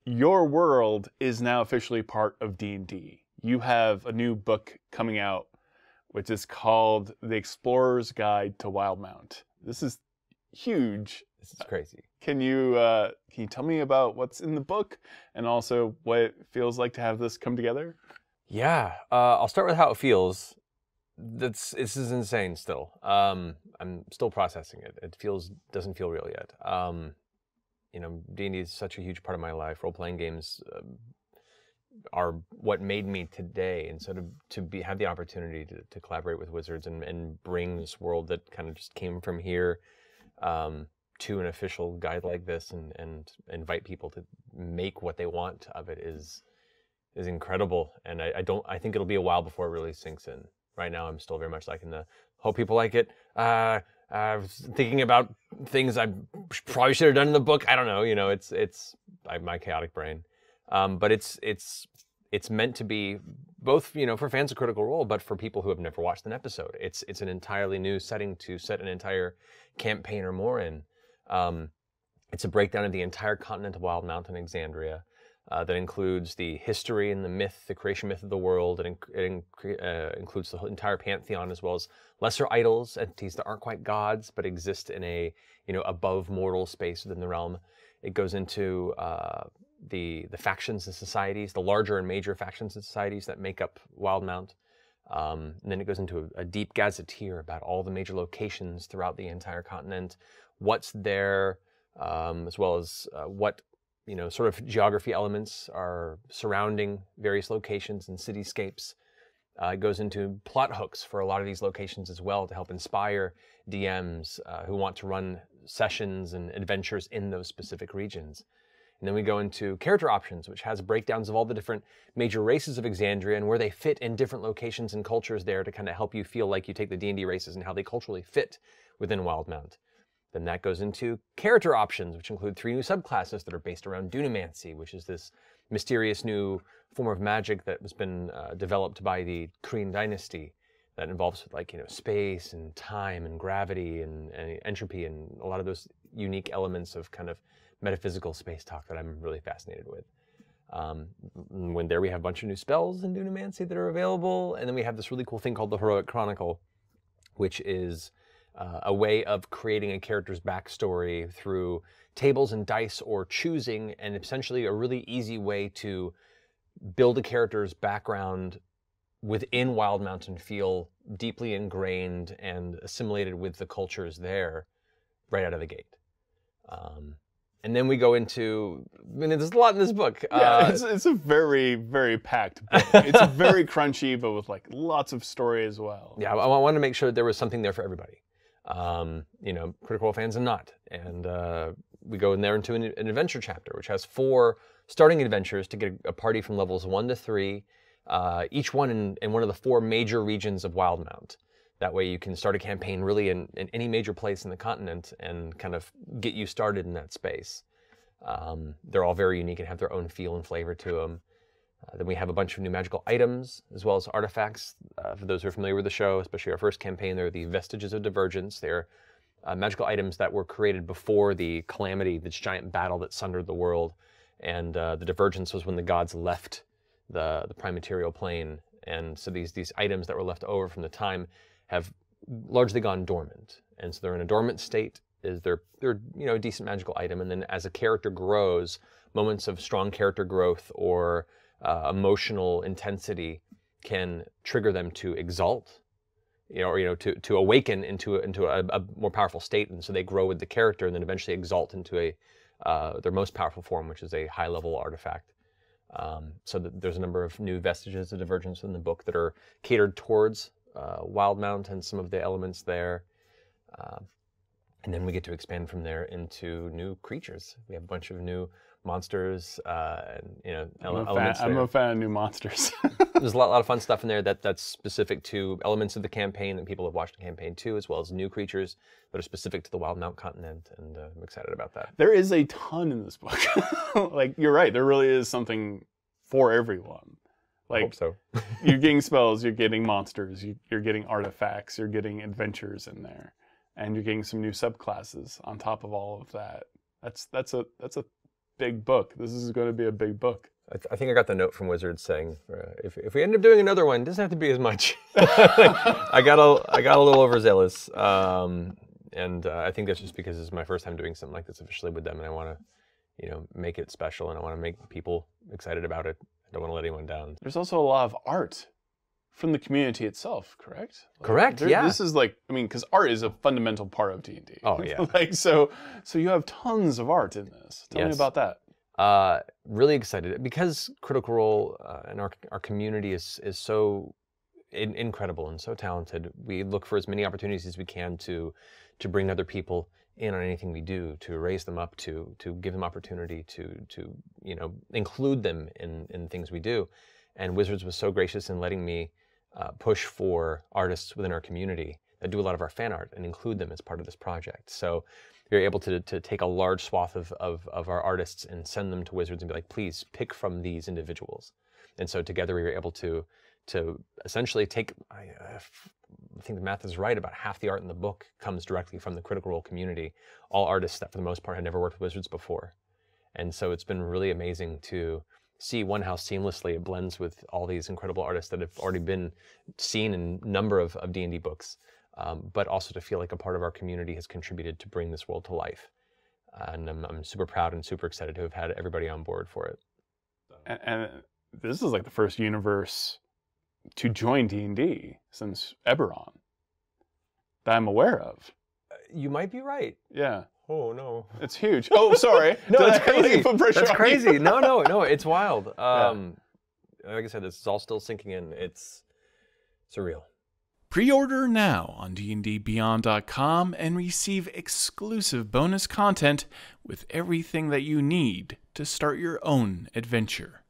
your world is now officially part of D&D. You have a new book coming out, which is called The Explorer's Guide to Wildemount. This is huge. This is crazy. Can you tell me about what's in the book and also what it feels like to have this come together? Yeah, I'll start with how it feels. This is insane still. I'm still processing it. It doesn't feel real yet. You know, D&D is such a huge part of my life. Role-playing games are what made me today, and so to have the opportunity to collaborate with Wizards and bring this world that kind of just came from here to an official guide like this and invite people to make what they want of it is incredible. And I think it'll be a while before it really sinks in. Right now, I'm still very much like in the hope people like it. I was thinking about things I probably should have done in the book. I don't know. You know, it's my chaotic brain. But it's meant to be both, you know, for fans of Critical Role, but for people who have never watched an episode. It's an entirely new setting to set an entire campaign or more in. It's a breakdown of the entire continent of Wildemount and Exandria. That includes the history and the myth, the creation myth of the world. It includes the entire pantheon, as well as lesser idols, entities that aren't quite gods, but exist in a, you know, above mortal space within the realm. It goes into the factions and societies, the larger and major factions and societies that make up Wildemount. And then it goes into a deep gazetteer about all the major locations throughout the entire continent, what's there, as well as what, you know, sort of geography elements are surrounding various locations and cityscapes. It goes into plot hooks for a lot of these locations as well to help inspire DMs who want to run sessions and adventures in those specific regions. And then we go into character options, which has breakdowns of all the different major races of Exandria and where they fit in different locations and cultures there to kind of help you feel like you take the D&D races and how they culturally fit within Wildemount. Then that goes into character options, which include 3 new subclasses that are based around dunamancy, which is this mysterious new form of magic that has been developed by the Kryn dynasty that involves, like, you know, space and time and gravity and entropy and a lot of those unique elements of kind of metaphysical space talk that I'm really fascinated with. When there we have a bunch of new spells in dunamancy that are available, and then we have this really cool thing called the Heroic Chronicle, which is a way of creating a character's backstory through tables and dice or choosing, and essentially a really easy way to build a character's background within Wildemount and feel deeply ingrained and assimilated with the cultures there right out of the gate. And then we go into, I mean, there's a lot in this book. Yeah, it's a very, very packed book. It's very crunchy, but with like lots of story as well. Yeah, I wanted to make sure there was something there for everybody. You know, Critical Role fans and not. And we go in there into an adventure chapter, which has 4 starting adventures to get a party from levels 1 to 3, each one in one of the 4 major regions of Wildemount. That way you can start a campaign really in any major place in the continent and kind of get you started in that space. They're all very unique and have their own feel and flavor to them. Then we have a bunch of new magical items, as well as artifacts. For those who are familiar with the show, especially our first campaign, they're the Vestiges of Divergence. They're magical items that were created before the calamity, this giant battle that sundered the world. And the Divergence was when the gods left the prime material plane. And so these items that were left over from the time have largely gone dormant. And so they're in a dormant state. They're you know, a decent magical item. And then as a character grows, moments of strong character growth or emotional intensity can trigger them to exalt, you know, or, you know, to awaken into a more powerful state, and so they grow with the character, and then eventually exalt into their most powerful form, which is a high-level artifact. So there's a number of new Vestiges of Divergence in the book that are catered towards Wildemount and some of the elements there. And then we get to expand from there into new creatures. We have a bunch of new monsters, and, you know, elements there. I'm a fan of new monsters. There's a lot of fun stuff in there that's specific to elements of the campaign that people have watched the campaign too, as well as new creatures that are specific to the Wildemount continent, and I'm excited about that. There is a ton in this book. Like, you're right, there really is something for everyone. Like, I hope so. You're getting spells, you're getting monsters, you're getting artifacts, you're getting adventures in there, and you're getting some new subclasses on top of all of that. That's a big book. This is going to be a big book. I think I got the note from Wizards saying, if we end up doing another one, it doesn't have to be as much. I got a little overzealous, and I think that's just because this is my first time doing something like this officially with them, and I want to, make it special, and I want to make people excited about it. I don't want to let anyone down. There's also a lot of art from the community itself, correct? Correct. Yeah. This is because art is a fundamental part of D&D. Oh yeah. So you have tons of art in this. Tell me about that. Really excited because Critical Role and our community is so incredible and so talented. We look for as many opportunities as we can to bring other people in on anything we do, to raise them up, to give them opportunity, to include them in things we do. And Wizards was so gracious in letting me push for artists within our community that do a lot of our fan art and include them as part of this project. So we were able to take a large swath of our artists and send them to Wizards and be like, please pick from these individuals. And so together we were able to essentially take, I think the math is right, about half the art in the book comes directly from the Critical Role community, all artists that for the most part had never worked with Wizards before. And so it's been really amazing to see one, how seamlessly it blends with all these incredible artists that have already been seen in a number of D&D books. But also to feel like a part of our community has contributed to bring this world to life. And I'm super proud and super excited to have had everybody on board for it. And this is like the first universe to join D&D since Eberron that I'm aware of. You might be right. Yeah. Oh, no. It's huge. Oh, sorry. No, that's crazy. That's crazy. No, it's wild. Like I said, this is all still sinking in. It's surreal. Pre-order now on dndbeyond.com and receive exclusive bonus content with everything that you need to start your own adventure.